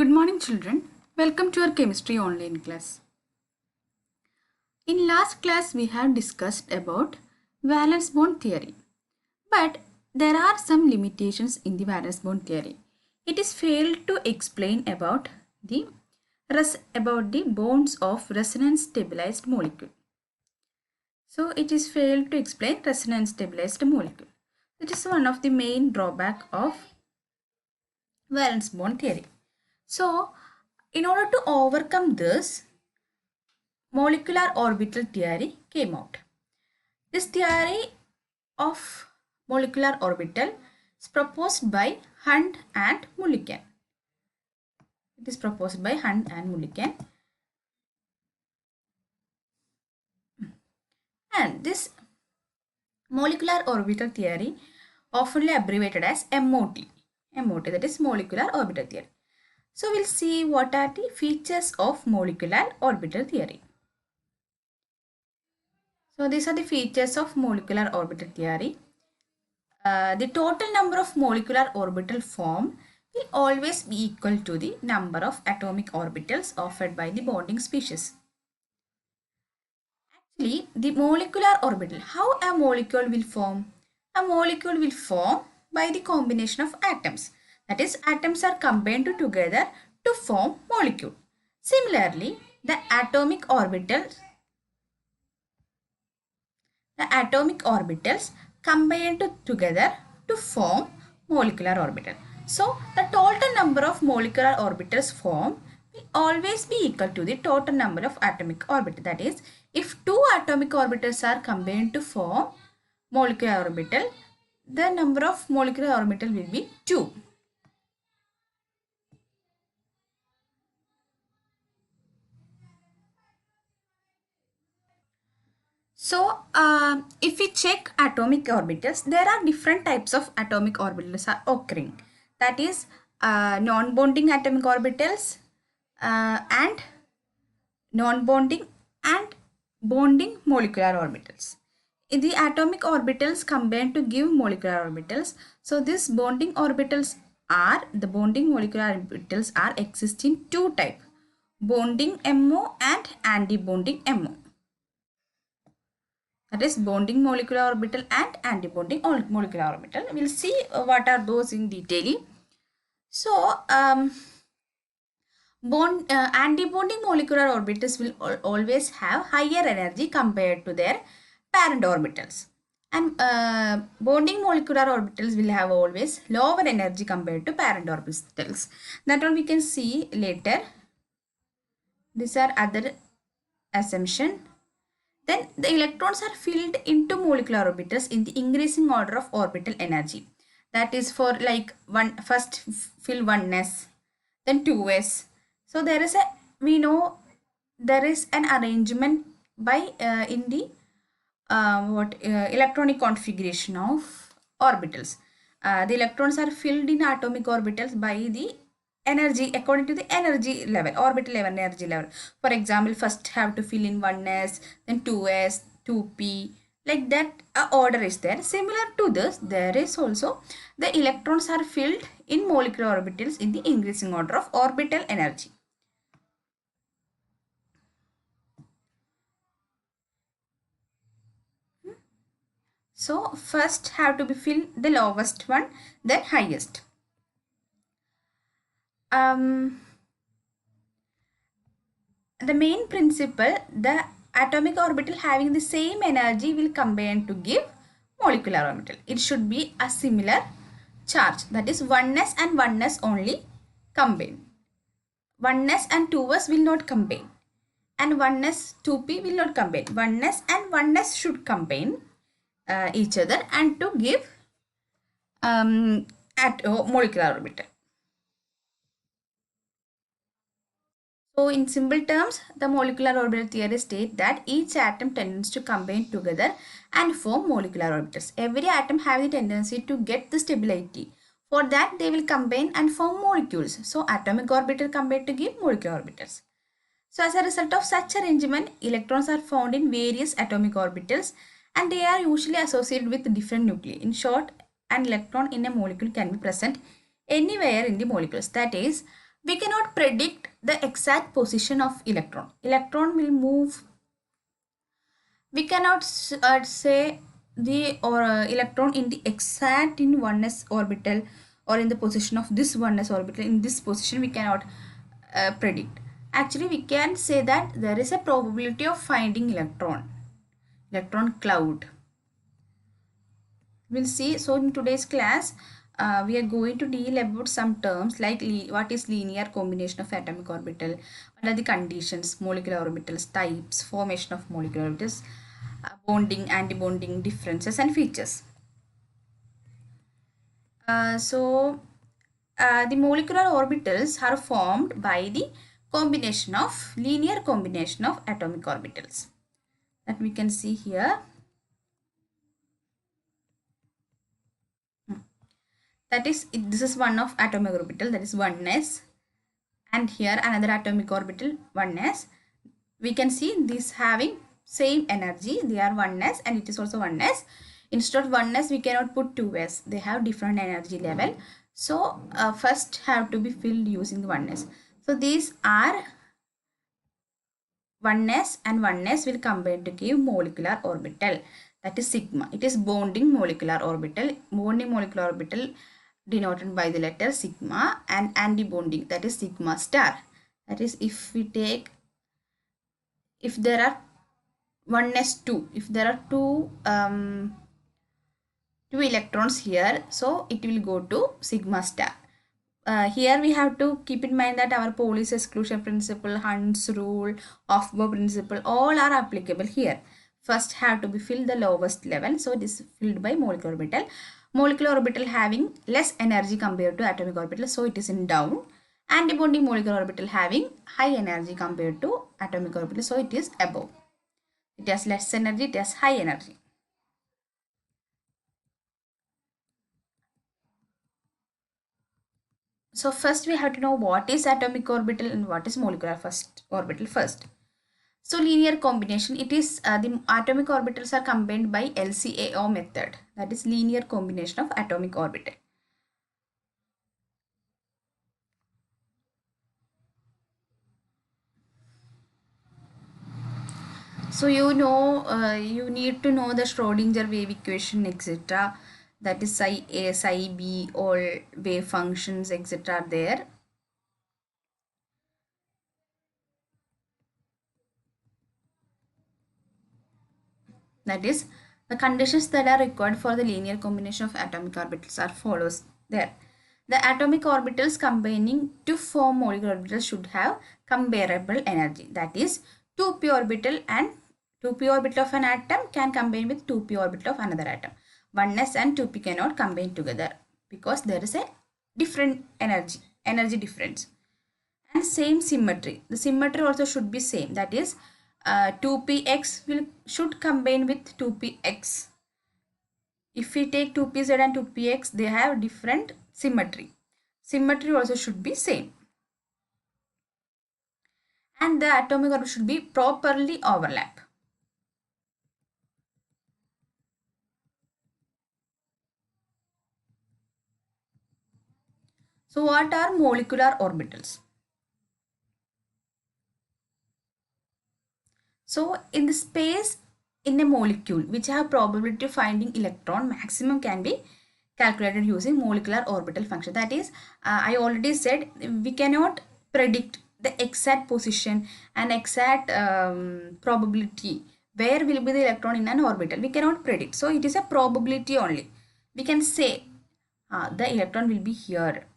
Good morning children. Welcome to our chemistry online class. In last class we have discussed about valence bond theory. But there are some limitations in the valence bond theory. It is failed to explain about the bonds of resonance stabilized molecule. So it is failed to explain resonance stabilized molecule. It is one of the main drawback of valence bond theory. So in order to overcome this, molecular orbital theory came out. This theory of molecular orbital is proposed by Hunt and Mulliken. It is proposed by Hunt and Mulliken. And this molecular orbital theory, often abbreviated as MOT. MOT, that is molecular orbital theory. So we'll see what are the features of molecular orbital theory. So these are the features of molecular orbital theory. The total number of molecular orbital formed will always be equal to the number of atomic orbitals offered by the bonding species. Actually, the molecular orbital, how a molecule will form? A molecule will form by the combination of atoms. That is, atoms are combined together to form molecule. Similarly, the atomic orbitals combined together to form molecular orbital. So the total number of molecular orbitals formed will always be equal to the total number of atomic orbitals. That is, if two atomic orbitals are combined to form molecular orbital, the number of molecular orbital will be 2. So, if we check atomic orbitals, there are different types of atomic orbitals are occurring. That is, non-bonding atomic orbitals and non-bonding and bonding molecular orbitals. The atomic orbitals combine to give molecular orbitals. So, these bonding orbitals are, the bonding molecular orbitals are exist in two types, bonding MO and anti-bonding MO. That is bonding molecular orbital and antibonding molecular orbital. We'll see what are those in detail. So, antibonding molecular orbitals will always have higher energy compared to their parent orbitals. And bonding molecular orbitals will have always lower energy compared to parent orbitals. That one we can see later. These are other assumptions. Then the electrons are filled into molecular orbitals in the increasing order of orbital energy. That is for like first fill 1s, then 2s. So there is there is an arrangement by in the electronic configuration of orbitals. The electrons are filled in atomic orbitals by the energy according to the energy level, orbital level, energy level. For example, first have to fill in 1s, then 2s, 2p, like that order is there. Similar to this, there is also the electrons are filled in molecular orbitals in the increasing order of orbital energy. So first have to be filled the lowest one, then highest. The main principle, the atomic orbital having the same energy will combine to give molecular orbital. It should be a similar charge, that is 1s and 1s only combine. 1s and 2s will not combine, and 1s 2p will not combine. 1s and 1s should combine each other and to give molecular orbital. So in simple terms, the molecular orbital theory states that each atom tends to combine together and form molecular orbitals. Every atom have the tendency to get the stability. For that, they will combine and form molecules. So atomic orbital combine to give molecular orbitals. So as a result of such arrangement, electrons are found in various atomic orbitals and they are usually associated with different nuclei. In short, an electron in a molecule can be present anywhere in the molecules. That is, We cannot predict the exact position of electron. Electron will move. We cannot say the electron in the exact in 1s orbital or in the position of this 1s orbital. In this position we cannot predict. Actually we can say that there is a probability of finding electron cloud. We'll see. So in today's class we are going to deal about some terms like what is linear combination of atomic orbital, what are the conditions, molecular orbitals, types, formation of molecular orbitals, bonding, anti-bonding, differences and features. The molecular orbitals are formed by the linear combination of atomic orbitals that we can see here. That is, this is one of atomic orbital, that is 1s, and here another atomic orbital 1s. We can see this having same energy, they are 1s and it is also 1s. Instead of 1s we cannot put 2s, they have different energy level. So first have to be filled using the 1s. So these are 1s and 1s will combine to give molecular orbital, that is sigma. It is bonding molecular orbital. Bonding molecular orbital denoted by the letter sigma, and anti-bonding, that is sigma star. That is, if we take, if there are 1s2, if there are two electrons here, so it will go to sigma star. Here we have to keep in mind that our Pauli's exclusion principle, Hund's rule, Aufbau principle, all are applicable here. First have to be filled the lowest level, so it is filled by molecular orbital. Molecular orbital having less energy compared to atomic orbital, so it is in down. Antibonding molecular orbital having high energy compared to atomic orbital, so it is above. It has less energy, it has high energy. So first we have to know what is atomic orbital and what is molecular orbital first. So linear combination, it is the atomic orbitals are combined by LCAO method, that is linear combination of atomic orbital. So you know, you need to know the Schrodinger wave equation, etc. That is psi A, psi B, all wave functions, etc. are there. That is, the conditions that are required for the linear combination of atomic orbitals are follows there. The atomic orbitals combining to form molecular orbitals should have comparable energy. That is, 2p orbital and 2p orbital of an atom can combine with 2p orbital of another atom. 1s and 2p cannot combine together because there is a different energy difference. And same symmetry. The symmetry also should be same. That is, 2px should combine with 2px. If we take 2pz and 2px, they have different symmetry. Symmetry also should be same. And the atomic orbital should be properly overlap. So what are molecular orbitals? So in the space in a molecule which have probability of finding electron, maximum can be calculated using molecular orbital function. That is, I already said we cannot predict the exact position and exact probability where will be the electron in an orbital. We cannot predict. So it is a probability only. We can say the electron will be here,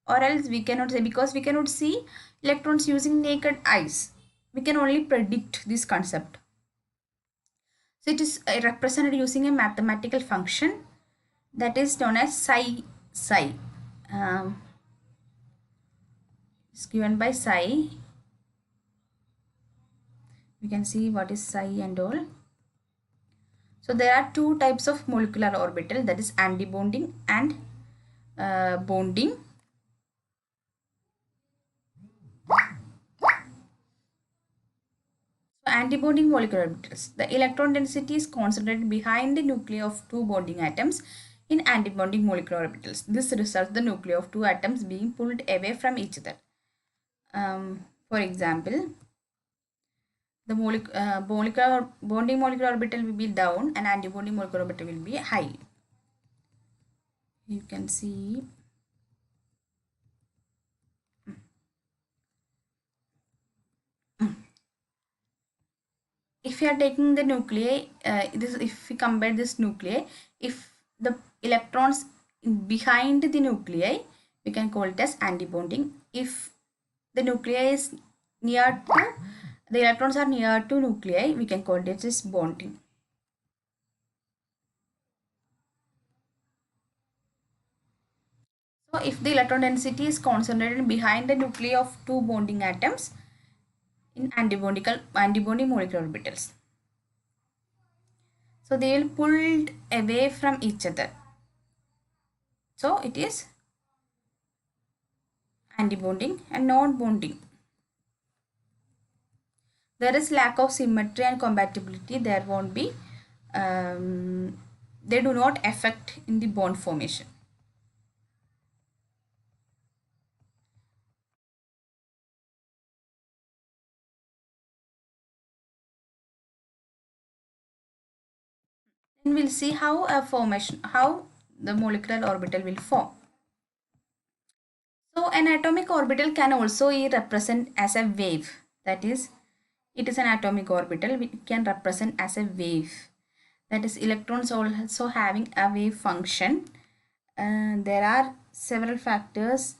or else we cannot say because we cannot see electrons using naked eyes. We can only predict this concept. So it is represented using a mathematical function that is known as psi. It's given by psi. We can see what is psi and all. So there are two types of molecular orbital, that is antibonding and bonding. So antibonding molecular orbitals. The electron density is concentrated behind the nuclei of two bonding atoms in antibonding molecular orbitals. This results the nuclei of two atoms being pulled away from each other. For example, the molecular bonding molecular orbital will be down and antibonding molecular orbital will be high. You can see. If you are taking the nuclei, if we compare this nuclei, if the electrons behind the nuclei, we can call it as antibonding. If the nuclei is near to, the electrons are near to nuclei, we can call it as bonding. So if the electron density is concentrated behind the nuclei of two bonding atoms in antibonding molecular orbitals, so they will pulled away from each other. So it is antibonding and non-bonding. There is lack of symmetry and compatibility. There won't be, they do not affect in the bond formation. And we'll see how how the molecular orbital will form. So an atomic orbital can also be represent as a wave. That is, it is an atomic orbital. We can represent as a wave. That is, electrons also having a wave function. There are several factors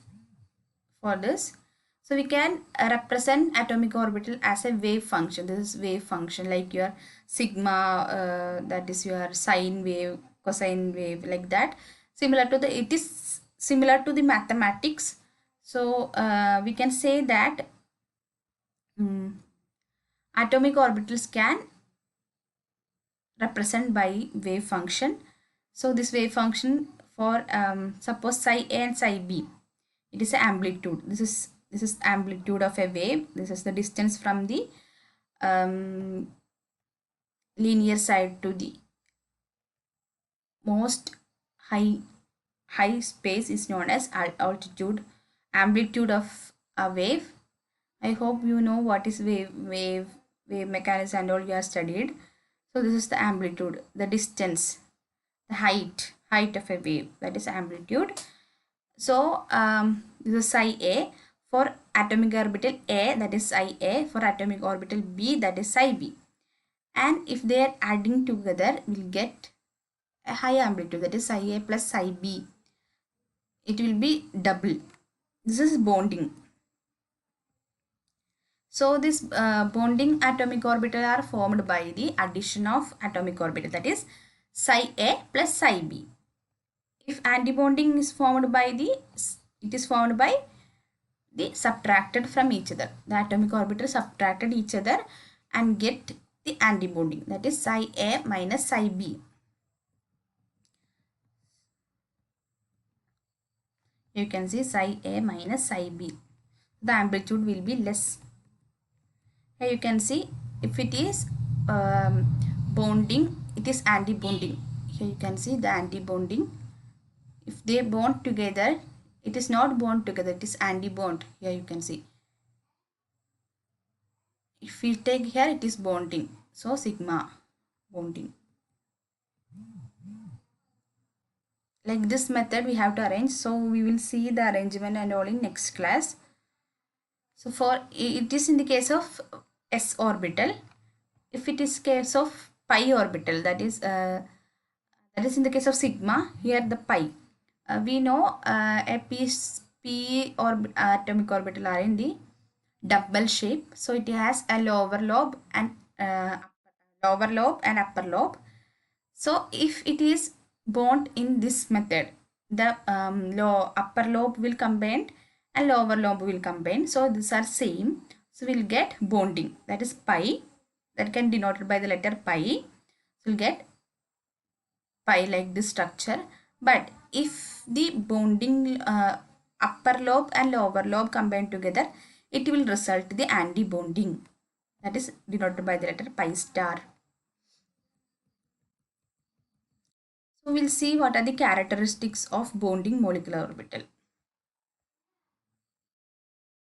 for this. So we can represent atomic orbital as a wave function. This is wave function like your sigma, that is your sine wave, cosine wave, like that. Similar to the, it is similar to the mathematics. So we can say that atomic orbitals can represent by wave function. So this wave function for suppose psi A and psi B, it is an amplitude. This is amplitude of a wave. This is the distance from the linear side to the most high space is known as altitude, amplitude of a wave. I hope you know what is wave mechanism and all you have studied. So this is the amplitude, the distance, the height of a wave, that is amplitude. So this is psi A for atomic orbital A, that is psi A, for atomic orbital B, that is psi B. And if they are adding together, we'll get a high amplitude, that is psi A plus psi B. It will be double. This is bonding. So this bonding atomic orbital are formed by the addition of atomic orbital, that is psi A plus psi B. If antibonding is formed by it is formed by the subtracted from each other. The atomic orbital subtracted each other and get the antibonding, that is psi A minus psi B. You can see psi A minus psi B. The amplitude will be less. Here you can see if it is bonding, it is anti-bonding. Here you can see the anti-bonding. If they bond together, it is not bond together, it is anti-bond. Here you can see. If we take here, it is bonding. So sigma bonding. Like this method we have to arrange. So we will see the arrangement and all in next class. So for it is in the case of s orbital. If it is case of pi orbital, that is in the case of sigma. Here the pi. We know a p atomic orbital are in the double shape. So it has a lower lobe and upper lobe. So if it is bond in this method, the upper lobe will combine and lower lobe will combine. So these are same. So we'll get bonding, that is pi, that can denoted by the letter pi. So we'll get pi like this structure. But if the bonding upper lobe and lower lobe combine together, it will result the anti-bonding, that is denoted by the letter pi star. So we'll see what are the characteristics of bonding molecular orbital.